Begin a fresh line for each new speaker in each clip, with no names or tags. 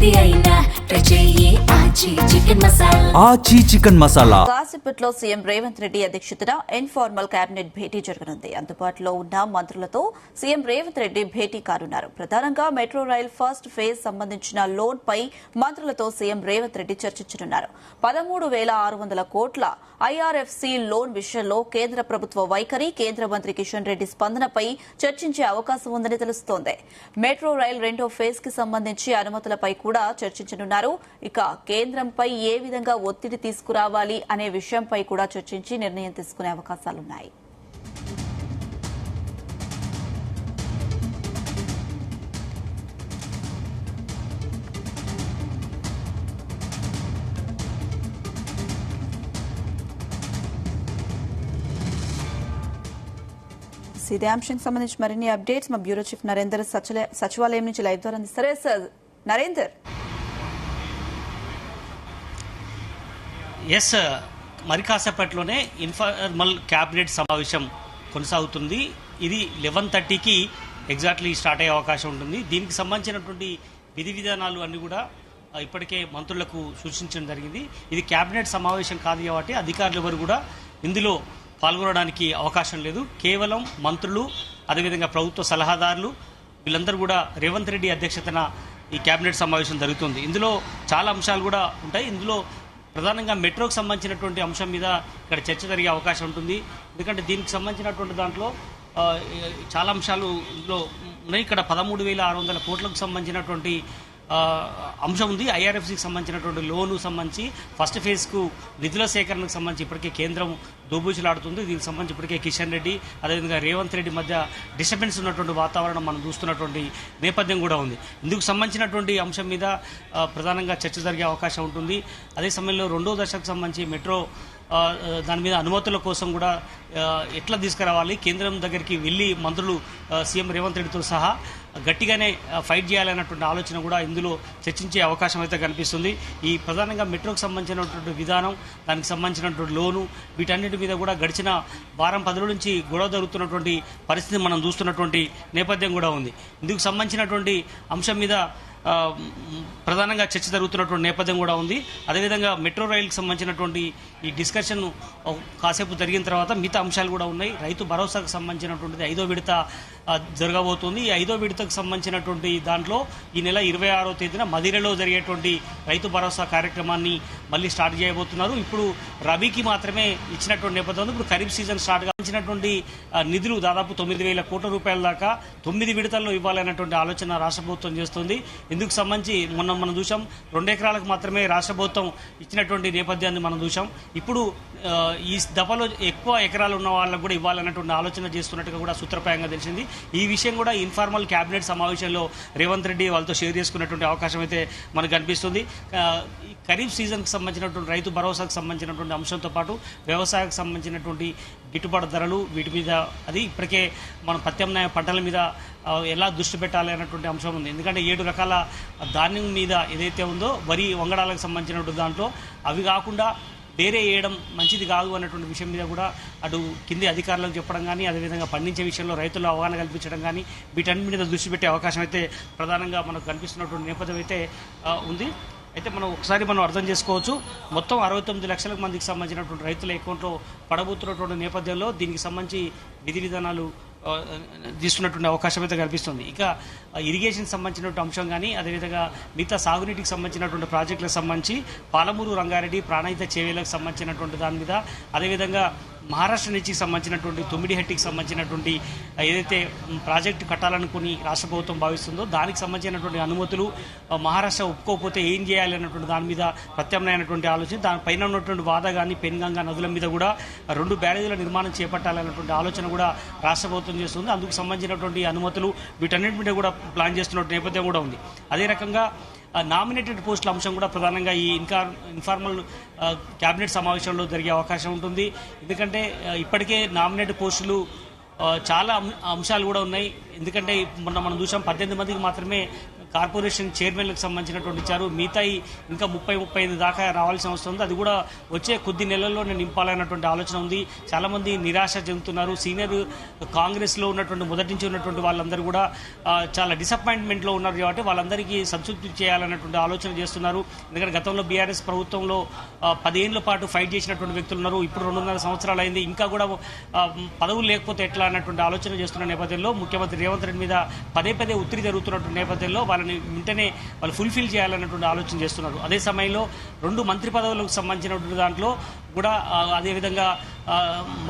ఆచి చికెన్ మసాలా.
కాసేపట్లో సీఎం రేవంత్ రెడ్డి అధ్యక్షతన ఇన్ఫార్మల్ కేబినెట్ భేటీ జరగనుంది. అందుబాటులో ఉన్న మంత్రులతో సీఎం రేవంత్ రెడ్డి భేటీ కానున్నారు. ప్రధానంగా మెట్రో రైల్ ఫస్ట్ ఫేజ్ సంబంధించిన లోన్ పై మంత్రులతో సీఎం రేవంత్ రెడ్డి చర్చించనున్నారు. 13,600 కోట్ల ఐఆర్ఎఫ్సి లోన్ విషయంలో కేంద్ర ప్రభుత్వ వైఖరి, కేంద్ర మంత్రి కిషన్ రెడ్డి స్పందనపై చర్చించే అవకాశం ఉందని తెలుస్తోంది. మెట్రో రైల్ రెండో ఫేజ్ కి సంబంధించి అనుమతులపై కూడా చర్చించనున్నారు. ఇక కేంద్రంపై ఏ విధంగా ఒత్తిడి తీసుకురావాలి అనే విషయంపై కూడా చర్చించి నిర్ణయం తీసుకునే అవకాశాలున్నాయి. ఇదే అంశానికి సంబంధించి మరిన్ని అప్డేట్స్ మా బ్యూరో చీఫ్ నరేందర్ సచివాలయం నుంచి లైవ్ ద్వారా అందిస్తారు. సార్ నరేందర్.
ఎస్, మరి కాసేపట్లోనే ఇన్ఫార్మల్ క్యాబినెట్ సమావేశం కొనసాగుతుంది. ఇది 11:30కి ఎగ్జాక్ట్లీ స్టార్ట్ అయ్యే అవకాశం ఉంటుంది. దీనికి సంబంధించినటువంటి విధి విధానాలు అన్ని కూడా ఇప్పటికే మంత్రులకు సూచించడం జరిగింది. ఇది క్యాబినెట్ సమావేశం కాదు కాబట్టి అధికారులు ఎవరు కూడా ఇందులో పాల్గొనడానికి అవకాశం లేదు. కేవలం మంత్రులు, అదేవిధంగా ప్రభుత్వ సలహాదారులు వీళ్ళందరూ కూడా రేవంత్ రెడ్డి అధ్యక్షతన ఈ క్యాబినెట్ సమావేశం జరుగుతుంది. ఇందులో చాలా అంశాలు కూడా ఉంటాయి. ఇందులో ప్రధానంగా మెట్రోకు సంబంధించినటువంటి అంశం మీద ఇక్కడ చర్చ జరిగే అవకాశం ఉంటుంది. ఎందుకంటే దీనికి సంబంధించినటువంటి దాంట్లో చాలా అంశాలు ఇందులో ఉన్నాయి. ఇక్కడ 13,600 కోట్లకు సంబంధించినటువంటి అంశం ఉంది. ఐఆర్ఎఫ్సికి సంబంధించినటువంటి లోను సంబంధించి ఫస్ట్ ఫేజ్కు నిధుల సేకరణకు సంబంధించి ఇప్పటికే కేంద్రం దోబూచులాడుతుంది. దీనికి సంబంధించి ఇప్పటికే కిషన్ రెడ్డి, అదేవిధంగా రేవంత్ రెడ్డి మధ్య డిస్టర్బెన్స్ ఉన్నటువంటి వాతావరణం మనం చూస్తున్నటువంటి నేపథ్యం కూడా ఉంది. ఇందుకు సంబంధించినటువంటి అంశం మీద ప్రధానంగా చర్చ జరిగే అవకాశం ఉంటుంది. అదే సమయంలో రెండో దశకు సంబంధించి మెట్రో దాని మీద అనుమతుల కోసం కూడా ఎట్లా తీసుకురావాలి, కేంద్రం దగ్గరికి వెళ్ళి మంత్రులు సీఎం రేవంత్ రెడ్డితో సహా గట్టిగానే ఫైట్ చేయాలన్నటువంటి ఆలోచన కూడా ఇందులో చర్చించే అవకాశం అయితే కనిపిస్తుంది. ఈ ప్రధానంగా మెట్రోకి సంబంధించినటువంటి విధానం, దానికి సంబంధించినటువంటి లోను, వీటన్నిటి మీద కూడా గడిచిన వారం 10 రోజుల నుంచి గొడవ జరుగుతున్నటువంటి పరిస్థితి మనం చూస్తున్నటువంటి నేపథ్యం కూడా ఉంది. ఇందుకు సంబంధించినటువంటి అంశం మీద ప్రధానంగా చర్చ జరుగుతున్నటువంటి నేపథ్యం కూడా ఉంది. అదేవిధంగా మెట్రో రైలుకి సంబంధించినటువంటి ఈ డిస్కషన్ కాసేపు జరిగిన తర్వాత మిగతా అంశాలు కూడా ఉన్నాయి. రైతు భరోసాకు సంబంధించినటువంటిది 5వ విడత జరగబోతుంది. ఈ 5వ విడతకు సంబంధించినటువంటి దాంట్లో ఈ నెల 26వ తేదీన మదిరలో జరిగేటువంటి రైతు భరోసా కార్యక్రమాన్ని మళ్ళీ స్టార్ట్ చేయబోతున్నారు. ఇప్పుడు రబీకి మాత్రమే ఇచ్చినటువంటి నేపథ్యంలో ఇప్పుడు ఖరీఫ్ సీజన్ స్టార్ట్ కావాల్సినటువంటి నిధులు దాదాపు 9,000 కోట్ల రూపాయల దాకా 9 విడతల్లో ఇవ్వాలన్నటువంటి ఆలోచన రాష్ట్ర ప్రభుత్వం చేస్తుంది. ఇందుకు సంబంధించి మనం చూసాం 2 ఎకరాలకు మాత్రమే రాష్ట్ర ప్రభుత్వం ఇచ్చినటువంటి నేపథ్యాన్ని మనం చూసాం. ఇప్పుడు ఈ దఫలో ఎక్కువ ఎకరాలు ఉన్న వాళ్ళకు కూడా ఇవ్వాలన్నటువంటి ఆలోచన చేస్తున్నట్టుగా కూడా సూత్రప్రాయంగా తెలిసింది. ఈ విషయం కూడా ఇన్ఫార్మల్ క్యాబినెట్ సమావేశంలో రేవంత్ రెడ్డి వాళ్ళతో షేర్ చేసుకున్నటువంటి అవకాశం అయితే మనకు కనిపిస్తుంది. ఖరీఫ్ సీజన్కి సంబంధించినటువంటి రైతు భరోసాకు సంబంధించినటువంటి అంశంతో పాటు వ్యవసాయానికి సంబంధించినటువంటి గిట్టుబాటు ధరలు, వీటి మీద అది ఇప్పటికే మన ప్రత్యామ్నాయ పంటల మీద ఎలా దృష్టి పెట్టాలి అన్నటువంటి అంశం ఉంది. ఎందుకంటే 7 రకాల ధాన్యం మీద ఏదైతే ఉందో వరి, వంగడాలకు సంబంధించినటువంటి దాంట్లో అవి కాకుండా వేరే వేయడం మంచిది కాదు అన్నటువంటి విషయం మీద కూడా అటు కింది అధికారులకు చెప్పడం కానీ, అదేవిధంగా పండించే విషయంలో రైతులు అవగాహన కల్పించడం కానీ వీటన్నిటి మీద దృష్టి పెట్టే అవకాశం అయితే ప్రధానంగా మనకు కనిపిస్తున్నటువంటి నేపథ్యం అయితే ఉంది. అయితే మనం అర్థం చేసుకోవచ్చు, మొత్తం 69 లక్షల మందికి సంబంధించినటువంటి రైతుల అకౌంట్లో పడబోతున్నటువంటి నేపథ్యంలో దీనికి సంబంధించి విధి విధానాలు తీసుకున్నటువంటి అవకాశం అయితే కనిపిస్తుంది. ఇక ఇరిగేషన్ సంబంధించినటువంటి అంశం కానీ, అదేవిధంగా మిగతా సాగునీటికి సంబంధించినటువంటి ప్రాజెక్టులకు సంబంధించి పాలమూరు రంగారెడ్డి ప్రాణహిత చేవేలకు సంబంధించినటువంటి దాని మీద, అదేవిధంగా మహారాష్ట్ర నుంచి సంబంధించినటువంటి తొమ్మిడిహట్టికి సంబంధించినటువంటి ఏదైతే ప్రాజెక్టు కట్టాలనుకుని రాష్ట్ర ప్రభుత్వం భావిస్తుందో దానికి సంబంధించినటువంటి అనుమతులు మహారాష్ట్ర ఒప్పుకోకపోతే ఏం చేయాలి అన్నటువంటి దాని మీద ప్రత్యామ్నాయమైనటువంటి ఆలోచన, దానిపైన ఉన్నటువంటి వాద కానీ పెన్గంగా నదుల మీద కూడా 2 బ్యారేజీల నిర్మాణం చేపట్టాలన్నటువంటి ఆలోచన కూడా రాష్ట్ర ప్రభుత్వం చేస్తుంది. అందుకు సంబంధించినటువంటి అనుమతులు వీటన్నిటి మీద కూడా ప్లాన్ చేస్తున్న నేపథ్యం కూడా ఉంది. అదే రకంగా నామినేటెడ్ పోస్టుల అంశం కూడా ప్రధానంగా ఈ ఇన్ఫార్మల్ క్యాబినెట్ సమావేశంలో జరిగే అవకాశం ఉంటుంది. ఎందుకంటే ఇప్పటికే నామినేటెడ్ పోస్టులు చాలా అంశాలు కూడా ఉన్నాయి. ఎందుకంటే మనం చూసాం 18 మందికి మాత్రమే కార్పొరేషన్ చైర్మన్లకు సంబంధించినటువంటి ఇచ్చారు. మిగతాయి ఇంకా 30-35 దాకా రావాల్సిన అవసరం ఉంది. అది కూడా వచ్చే కొద్ది నెలల్లోనే నింపాలన్నటువంటి ఆలోచన ఉంది. చాలా మంది నిరాశ చెందుతున్నారు. సీనియర్ కాంగ్రెస్ లో ఉన్నటువంటి మొదటి నుంచి ఉన్నటువంటి వాళ్ళందరూ కూడా చాలా డిసప్పాయింట్మెంట్ లో ఉన్నారు కాబట్టి వాళ్ళందరికీ సంతృప్తి చేయాలన్నటువంటి ఆలోచన చేస్తున్నారు. ఎందుకంటే గతంలో బీఆర్ఎస్ ప్రభుత్వంలో 10 ఏళ్ల పాటు ఫైట్ చేసినటువంటి వ్యక్తులు ఉన్నారు. ఇప్పుడు 2.5 సంవత్సరాలు అయింది. ఇంకా కూడా పదవులు లేకపోతే ఎట్లా అన్నటువంటి ఆలోచన చేస్తున్న నేపథ్యంలో ముఖ్యమంత్రి రేవంత్ రెడ్డి మీద పదే ఒత్తిడి జరుగుతున్నటువంటి నేపథ్యంలో వాళ్ళని వెంటనే వాళ్ళు ఫుల్ఫిల్ చేయాలన్నటువంటి ఆలోచన చేస్తున్నారు. అదే సమయంలో 2 మంత్రి పదవులకు సంబంధించినటువంటి దాంట్లో కూడా అదేవిధంగా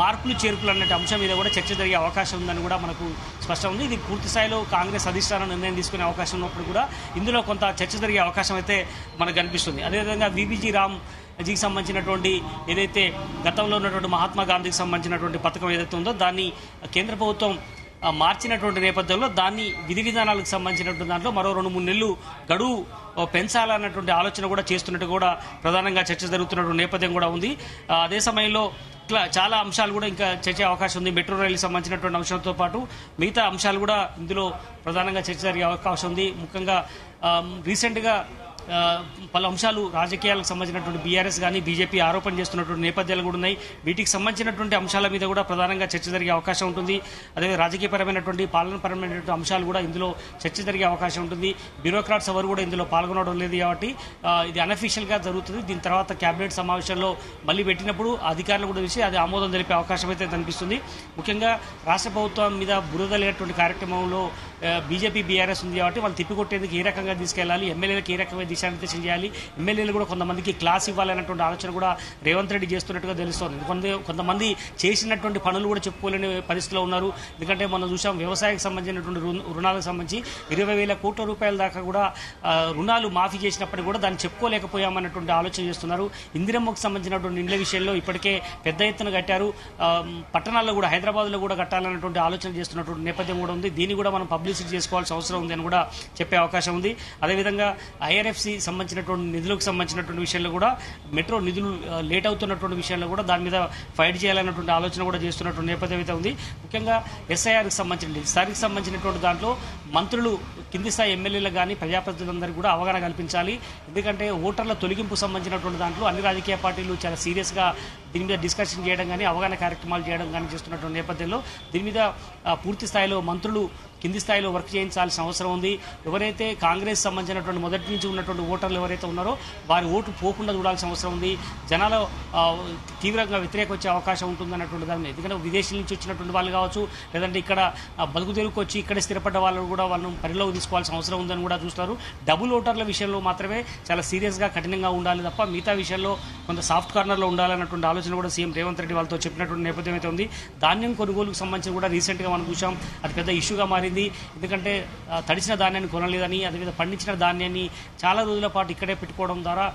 మార్పులు చేర్పులు అన్నట్టు అంశం మీద కూడా చర్చ జరిగే అవకాశం ఉందని కూడా మనకు స్పష్టం ఉంది. ఇది పూర్తి స్థాయిలో కాంగ్రెస్ అధిష్టానం నిర్ణయం తీసుకునే అవకాశం ఉన్నప్పుడు కూడా ఇందులో కొంత చర్చ జరిగే అవకాశం అయితే మనకు కనిపిస్తుంది. అదేవిధంగా విబిజీ రామ్ జీకి సంబంధించినటువంటి ఏదైతే గతంలో ఉన్నటువంటి మహాత్మా గాంధీకి సంబంధించినటువంటి పథకం ఏదైతే ఉందో దాన్ని కేంద్ర ప్రభుత్వం మార్చినటువంటి నేపథ్యంలో దాన్ని విధి విధానాలకు సంబంధించినటువంటి దాంట్లో మరో 2-3 నెలలు గడువు పెంచాలన్నటువంటి ఆలోచన కూడా చేస్తున్నట్టు కూడా ప్రధానంగా చర్చ జరుగుతున్నటువంటి నేపథ్యం కూడా ఉంది. అదే సమయంలో ఇట్లా చాలా అంశాలు కూడా ఇంకా చర్చ అవకాశం ఉంది. మెట్రో రైలుకి సంబంధించినటువంటి అంశంతో పాటు మిగతా అంశాలు కూడా ఇందులో ప్రధానంగా చర్చ జరిగే అవకాశం ఉంది. ముఖ్యంగా రీసెంట్గా పలు అంశాలు రాజకీయాలకు సంబంధించినటువంటి బీఆర్ఎస్ కానీ బీజేపీ ఆరోపణ చేస్తున్నటువంటి నేపథ్యాలు కూడా ఉన్నాయి. వీటికి సంబంధించినటువంటి అంశాల మీద కూడా ప్రధానంగా చర్చ జరిగే అవకాశం ఉంటుంది. అదే రాజకీయపరమైనటువంటి పాలనపరమైనటువంటి అంశాలు కూడా ఇందులో చర్చ జరిగే అవకాశం ఉంటుంది. బ్యూరోక్రాట్స్ ఎవరు కూడా ఇందులో పాల్గొనడం లేదు కాబట్టి ఇది అనఫీషియల్ గా జరుగుతుంది. దీని తర్వాత కేబినెట్ సమావేశంలో మళ్ళీ పెట్టినప్పుడు అధికారులు కూడా చూసి అది ఆమోదం తెలిపే అవకాశం అయితే కనిపిస్తుంది. ముఖ్యంగా రాష్ట్ర ప్రభుత్వం మీద బురదలేటువంటి కార్యక్రమంలో బీజేపీ బీఆర్ఎస్ ఉంది కాబట్టి వాళ్ళు తిప్పికొట్టేందుకు ఏ రకంగా తీసుకెళ్లాలి, ఎమ్మెల్యేలకు ఏ రకమైన దిశానిర్దేశం చేయాలి, ఎమ్మెల్యేలు కూడా కొంతమందికి క్లాస్ ఇవ్వాలన్నటువంటి ఆలోచన కూడా రేవంత్ రెడ్డి చేస్తున్నట్టుగా తెలుస్తోంది. కొంతమంది చేసినటువంటి పనులు కూడా చెప్పుకోలేని పరిస్థితిలో ఉన్నారు. ఎందుకంటే మనం చూసాం వ్యవసాయానికి సంబంధించినటువంటి రుణాలకు సంబంధించి 20,000 కోట్ల రూపాయల దాకా కూడా రుణాలు మాఫీ చేసినప్పటికీ కూడా దాన్ని చెప్పుకోలేకపోయామన్నటువంటి ఆలోచన చేస్తున్నారు. ఇందిరమ్మకు సంబంధించినటువంటి ఇండ్ల విషయంలో ఇప్పటికే పెద్ద ఎత్తున కట్టారు. పట్టణాల్లో కూడా హైదరాబాద్లో కూడా కట్టాలన్నటువంటి ఆలోచన చేస్తున్నటువంటి నేపథ్యం కూడా ఉంది. దీన్ని కూడా మనం పబ్లిసిటీ చేసుకోవాల్సిన అవసరం ఉంది అని కూడా చెప్పే అవకాశం ఉంది. అదేవిధంగా ఐఆర్ఎఫ్సి సంబంధించినటువంటి నిధులకు సంబంధించినటువంటి విషయంలో కూడా మెట్రో నిధులు లేట్ అవుతున్నటువంటి విషయంలో కూడా దాని మీద ఫైట్ చేయాలన్నటువంటి ఆలోచన కూడా చేస్తున్నటువంటి నేపథ్యం అయితే ఉంది. ముఖ్యంగా ఎస్ఐఆర్కి సంబంధించినటువంటి దాంట్లో మంత్రులు కింది స్థాయి ఎమ్మెల్యేలకు కానీ ప్రజాప్రతినిధులందరికీ కూడా అవగాహన కల్పించాలి. ఎందుకంటే ఓటర్ల తొలగింపు సంబంధించినటువంటి దాంట్లో అన్ని రాజకీయ పార్టీలు చాలా సీరియస్గా దీని మీద డిస్కషన్ చేయడం కానీ అవగాహన కార్యక్రమాలు చేయడం కానీ చేస్తున్నటువంటి నేపథ్యంలో దీని మీద పూర్తి స్థాయిలో మంత్రులు కింది స్థాయిలో వర్క్ చేయించాల్సిన అవసరం ఉంది. ఎవరైతే కాంగ్రెస్ సంబంధించినటువంటి మొదటి నుంచి ఉన్నటువంటి ఓటర్లు ఎవరైతే ఉన్నారో వారి ఓటు పోకుండా చూడాల్సిన అవసరం ఉంది. జనాలు తీవ్రంగా వ్యతిరేక వచ్చే అవకాశం ఉంటుందన్నటువంటి దాన్ని, ఎందుకంటే విదేశీ నుంచి వచ్చినటువంటి వాళ్ళు కావచ్చు, లేదంటే ఇక్కడ బతుకు తెరుకు వచ్చి ఇక్కడే స్థిరపడ్డ వాళ్ళు కూడా వాళ్ళను పరిలోకి తీసుకోవాల్సిన అవసరం ఉందని కూడా చూస్తారు. డబుల్ ఓటర్ల విషయంలో మాత్రమే చాలా సీరియస్గా కఠినంగా ఉండాలి తప్ప మిగతా విషయంలో కొంత సాఫ్ట్ కార్నర్లో ఉండాలన్నటువంటి ఆలోచన కూడా సీఎం రేవంత్ రెడ్డి వాళ్ళతో చెప్పినటువంటి నేపథ్యం అయితే ఉంది. ధాన్యం కొనుగోలుకు సంబంధించి కూడా రీసెంట్గా మనం చూసాం, అది పెద్ద ఇష్యూగా మారింది. ఎందుకంటే తడిసిన ధాన్యాన్ని కొనలేదని, అదేవిధంగా పండించిన ధాన్యాన్ని చాలా రోజుల పాటు ఇక్కడే పెట్టుకోవడం ద్వారా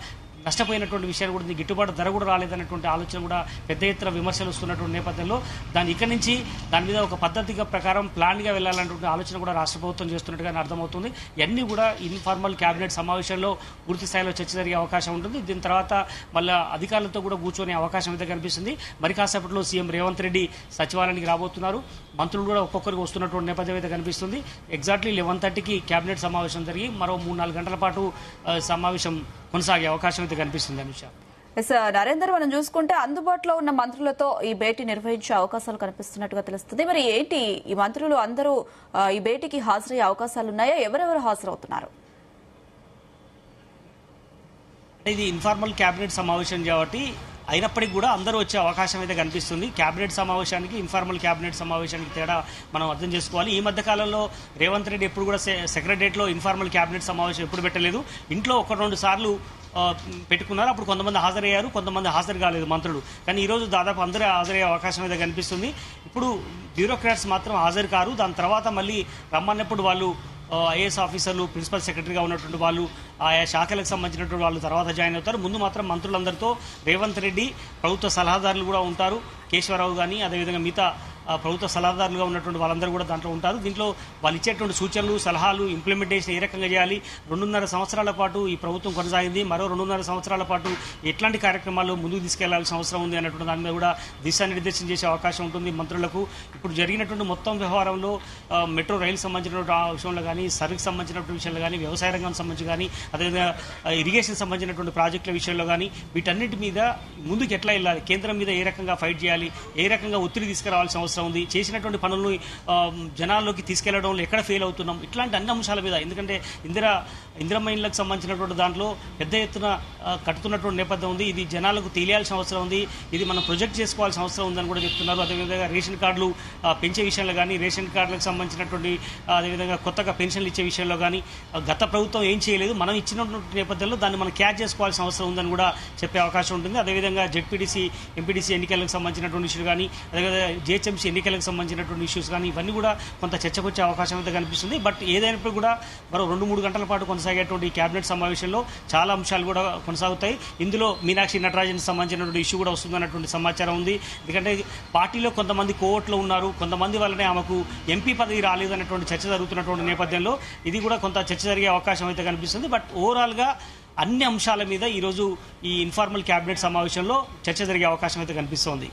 నష్టపోయినటువంటి విషయాలు కూడా గిట్టుబాటు ధర కూడా రాలేదన్నటువంటి ఆలోచన కూడా పెద్ద ఎత్తున విమర్శలు వస్తున్నటువంటి నేపథ్యంలో దాన్ని ఇక్కడి నుంచి దాని మీద ఒక పద్ధతిగా ప్రకారం ప్లాన్గా వెళ్ళాలన్నటువంటి ఆలోచన కూడా రాష్ట్ర ప్రభుత్వం చేస్తున్నట్టుగా అర్థమవుతుంది. ఇవన్నీ కూడా ఇన్ఫార్మల్ కేబినెట్ సమావేశంలో పూర్తి స్థాయిలో చర్చ జరిగే అవకాశం ఉంటుంది. దీని తర్వాత మళ్ళీ అధికారులతో కూడా కూర్చొనే అవకాశం అయితే కనిపిస్తుంది. మరి కాసేపట్లో సీఎం రేవంత్ రెడ్డి సచివాలయానికి రాబోతున్నారు. మంత్రులు కూడా ఒక్కొక్కరికి వస్తున్నటువంటి నేపథ్యం అయితే కనిపిస్తుంది. ఎగ్జాక్ట్లీ 11:30కి కేబినెట్ సమావేశం జరిగి మరో 3-4 గంటల పాటు సమావేశం కొనసాగే అవకాశం అయితే కనిపిస్తుంది. అనుష,
నరేందర్, మనం చూసుకుంటే అందుబాటులో ఉన్న మంత్రులతో ఈ భేటీ నిర్వహించే అవకాశాలు కనిపిస్తున్నట్టుగా తెలుస్తుంది. మరి ఏంటి ఈ మంత్రులు అందరూ ఈ భేటీకి హాజరయ్యే అవకాశాలు ఉన్నాయా? ఎవరెవరు హాజరవుతున్నారు?
ఇది ఇన్ఫార్మల్ కేబినెట్ సమావేశం కాబట్టి అయినప్పటికీ కూడా అందరూ వచ్చే అవకాశం అయితే కనిపిస్తుంది. కేబినెట్ సమావేశానికి ఇన్ఫార్మల్ కేబినెట్ సమావేశానికి తేడా మనం అర్థం చేసుకోవాలి. ఈ మధ్య కాలంలో రేవంత్ రెడ్డి ఎప్పుడు కూడా సెక్రటరియట్లో ఇన్ఫార్మల్ కేబినెట్ సమావేశం ఎప్పుడు పెట్టలేదు. ఇంట్లో 1-2 సార్లు పెట్టుకున్నారు. అప్పుడు కొంతమంది హాజరయ్యారు, కొంతమంది హాజరు కాలేదు మంత్రులు. కానీ ఈరోజు దాదాపు అందరూ హాజరయ్యే అవకాశం అయితే కనిపిస్తుంది. ఇప్పుడు బ్యూరోక్రాట్స్ మాత్రం హాజరు కారు. దాని తర్వాత మళ్ళీ రమ్మన్నప్పుడు వాళ్ళు ఐఏఎస్ ఆఫీసర్లు, ప్రిన్సిపల్ సెక్రటరీగా ఉన్నటువంటి వాళ్ళు, ఆయా శాఖలకు సంబంధించినటువంటి వాళ్ళు తర్వాత జాయిన్ అవుతారు. ముందు మాత్రం మంత్రులందరితో రేవంత్ రెడ్డి ప్రభుత్వ సలహాదారులు కూడా ఉంటారు. కేశవరావు కానీ అదేవిధంగా మిగతా ప్రభుత్వ సలహాదారులుగా ఉన్నటువంటి వాళ్ళందరూ కూడా దాంట్లో ఉంటారు. దీంట్లో వాళ్ళు ఇచ్చేటువంటి సూచనలు, సలహాలు, ఇంప్లిమెంటేషన్ ఏ రకంగా చేయాలి, 2.5 సంవత్సరాల పాటు ఈ ప్రభుత్వం కొనసాగింది, మరో 2.5 సంవత్సరాల పాటు ఎట్లాంటి కార్యక్రమాలు ముందుకు తీసుకెళ్లాల్సిన అవసరం ఉంది అన్నటువంటి దాని మీద కూడా దిశానిర్దేశం చేసే అవకాశం ఉంటుంది మంత్రులకు. ఇప్పుడు జరిగినటువంటి మొత్తం వ్యవహారంలో మెట్రో రైలు సంబంధించినటువంటి విషయంలో కానీ, సర్వీకి సంబంధించినటువంటి విషయంలో కానీ, వ్యవసాయ రంగానికి సంబంధించి కానీ, అదేవిధంగా ఇరిగేషన్ సంబంధించినటువంటి ప్రాజెక్టుల విషయంలో కానీ, వీటన్నిటి మీద ముందుకు ఎట్లా వెళ్ళాలి, కేంద్రం మీద ఏ రకంగా ఫైట్ చేయాలి, ఏ రకంగా ఒత్తిడి తీసుకురావాల్సిన అవసరం ఉంది, చేసినటువంటి పనులను జనాల్లోకి తీసుకెళ్లడంలో ఎక్కడ ఫెయిల్ అవుతున్నాం, ఇట్లాంటి అన్ని అంశాల మీద. ఎందుకంటే ఇందిరమ్మ ఇళ్లకు సంబంధించినటువంటి దాంట్లో పెద్ద ఎత్తున కట్టుతున్నటువంటి నేపథ్యం ఉంది. ఇది జనాలకు తెలియాల్సిన అవసరం ఉంది, ఇది మనం ప్రొజెక్ట్ చేసుకోవాల్సిన అవసరం ఉందని కూడా చెప్తున్నారు. అదేవిధంగా రేషన్ కార్డులు పెంచే విషయంలో కానీ, రేషన్ కార్డులకు సంబంధించినటువంటి అదేవిధంగా కొత్తగా పెన్షన్లు ఇచ్చే విషయంలో కానీ గత ప్రభుత్వం ఏం చేయలేదు, మనం ఇచ్చినటువంటి నేపథ్యంలో దాన్ని మనం క్యాచ్ చేసుకోవాల్సిన అవసరం ఉందని కూడా చెప్పే అవకాశం ఉంటుంది. అదేవిధంగా జెడ్పీటీసీ, ఎంపీటీసీ ఎన్నికలకు సంబంధించినటువంటి ఇష్యూలు కానీ, అదేవిధంగా జిహెచ్ఎంసీ ఎన్నికలకు సంబంధించినటువంటి ఇష్యూస్ కానీ, ఇవన్నీ కూడా కొంత చర్చకొచ్చే అవకాశం అయితే కనిపిస్తుంది. బట్ ఏదైనప్పుడు కూడా మరో 2-3 గంటల పాటు కొనసాగేటువంటి కేబినెట్ సమావేశంలో చాలా అంశాలు కూడా కొనసాగుతాయి. ఇందులో మీనాక్షి నటరాజన్ సంబంధించినటువంటి ఇష్యూ కూడా వస్తుందన్నటువంటి సమాచారం ఉంది. ఎందుకంటే పార్టీలో కొంతమంది కోవట్లో ఉన్నారు, కొంతమంది వల్లనే ఆమెకు ఎంపీ పదవి రాలేదన్నటువంటి చర్చ జరుగుతున్నటువంటి నేపథ్యంలో ఇది కూడా కొంత చర్చ జరిగే అవకాశం అయితే కనిపిస్తుంది. బట్ ఓవరాల్గా అన్ని అంశాల మీద ఈరోజు ఈ ఇన్ఫార్మల్ కేబినెట్ సమావేశంలో చర్చ జరిగే అవకాశం అయితే కనిపిస్తోంది.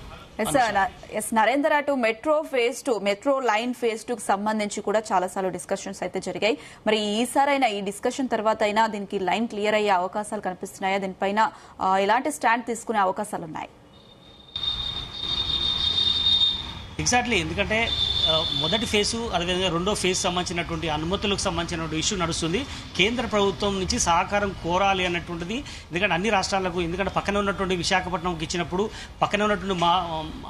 నరేందర్, అటు మెట్రో లైన్ ఫేజ్ 2 కి సంబంధించి కూడా చాలా సార్లు డిస్కషన్స్ అయితే జరిగాయి. మరి ఈసారైనా ఈ డిస్కషన్ తర్వాత అయినా దీనికి లైన్ క్లియర్ అయ్యే అవకాశాలు కనిపిస్తున్నాయా? దీనిపైన ఎలాంటి స్టాండ్ తీసుకునే అవకాశాలు ఉన్నాయి?
ఎగ్జాక్ట్లీ, ఎందుకంటే మొదటి ఫేజు అదేవిధంగా రెండో ఫేజ్ సంబంధించినటువంటి అనుమతులకు సంబంధించినటువంటి ఇష్యూ నడుస్తుంది. కేంద్ర ప్రభుత్వం నుంచి సహకారం కోరాలి అన్నటువంటిది. ఎందుకంటే అన్ని రాష్ట్రాలకు, ఎందుకంటే పక్కన ఉన్నటువంటి విశాఖపట్నంకి ఇచ్చినప్పుడు పక్కన ఉన్నటువంటి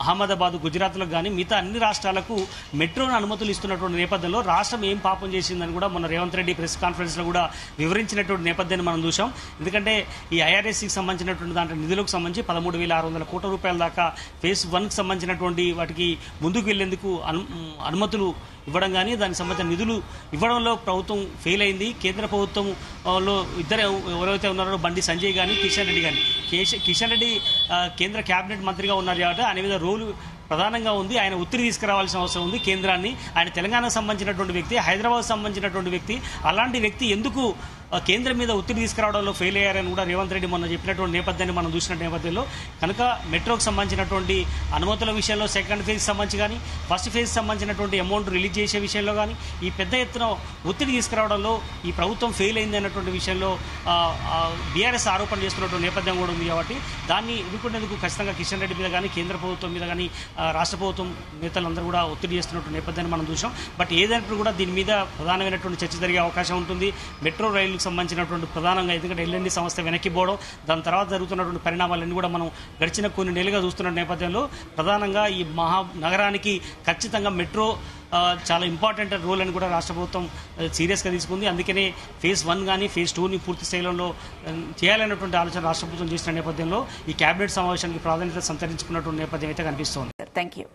అహ్మదాబాద్, గుజరాత్లకు కానీ మిగతా అన్ని రాష్ట్రాలకు మెట్రోను అనుమతులు ఇస్తున్నటువంటి నేపథ్యంలో రాష్ట్రం ఏం పాపం చేసిందని కూడా మొన్న రేవంత్ రెడ్డి ప్రెస్ కాన్ఫరెన్స్లో కూడా వివరించినటువంటి నేపథ్యాన్ని మనం చూసాం. ఎందుకంటే ఈ ఐఆర్ఎస్సికి సంబంధించినటువంటి దాంట్లో నిధులకు సంబంధించి 13,600 కోట్ల రూపాయల దాకా ఫేజ్ 1కి సంబంధించినటువంటి వాటికి ముందుకు వెళ్లేందుకు అనుమతులు ఇవ్వడం కానీ, దానికి సంబంధించిన నిధులు ఇవ్వడంలో ప్రభుత్వం ఫెయిల్ అయింది. కేంద్ర ప్రభుత్వంలో ఇద్దరు ఎవరైతే ఉన్నారో బండి సంజయ్ కానీ, కిషన్ రెడ్డి కానీ. కిషన్ రెడ్డి కేంద్ర కేబినెట్ మంత్రిగా ఉన్నారు కాబట్టి ఆయన మీద రోలు ప్రధానంగా ఉంది. ఆయన ఒత్తిడి తీసుకురావాల్సిన అవసరం ఉంది కేంద్రాన్ని. ఆయన తెలంగాణకు సంబంధించినటువంటి వ్యక్తి, హైదరాబాద్ సంబంధించినటువంటి వ్యక్తి. అలాంటి వ్యక్తి ఎందుకు కేంద్రం మీద ఒత్తిడి తీసుకురావడంలో ఫెయిల్ అయ్యారని కూడా రేవంత్ రెడ్డి మొన్న చెప్పినటువంటి నేపథ్యాన్ని మనం చూసిన నేపథ్యంలో కనుక మెట్రోకి సంబంధించినటువంటి అనుమతుల విషయంలో సెకండ్ ఫేజ్ సంబంధించి కానీ, ఫస్ట్ ఫేజ్ సంబంధించినటువంటి అమౌంట్ రిలీజ్ చేసే విషయంలో కానీ ఈ పెద్ద ఎత్తున ఒత్తిడి తీసుకురావడంలో ఈ ప్రభుత్వం ఫెయిల్ అయింది అన్నటువంటి విషయంలో బీఆర్ఎస్ ఆరోపణ చేస్తున్నటువంటి నేపథ్యం కూడా ఉంది. కాబట్టి దాన్ని ఎదుర్కొనేందుకు ఖచ్చితంగా కిషన్ రెడ్డి మీద కానీ, కేంద్ర ప్రభుత్వం మీద కానీ, రాష్ట్ర ప్రభుత్వం నేతలందరూ కూడా ఒత్తిడి చేస్తున్నటువంటి నేపథ్యాన్ని మనం చూసాం. బట్ ఏదైనప్పుడు కూడా దీని మీద ప్రధానమైనటువంటి చర్చ జరిగే అవకాశం ఉంటుంది. మెట్రో రైలు సంబంధించినటువంటి ప్రధానంగా, ఎందుకంటే ఎల్ఎన్డి సంస్థ వెనక్కి పోవడం, దాని తర్వాత జరుగుతున్నటువంటి పరిణామాలన్నీ కూడా మనం గడిచిన కొన్ని నెలలుగా చూస్తున్న నేపథ్యంలో ప్రధానంగా ఈ మహానగరానికి ఖచ్చితంగా మెట్రో చాలా ఇంపార్టెంట్ రోల్ అని కూడా రాష్ట్ర ప్రభుత్వం సీరియస్గా తీసుకుంది. అందుకనే ఫేజ్ 1 కానీ ఫేజ్ 2ని పూర్తి స్థాయిలో చేయాలన్నటువంటి ఆలోచన రాష్ట్ర ప్రభుత్వం చేసిన నేపథ్యంలో ఈ కేబినెట్ సమావేశానికి ప్రాధాన్యత సంతరించుకున్నటువంటి నేపథ్యం అయితే కనిపిస్తోంది.
Thank you.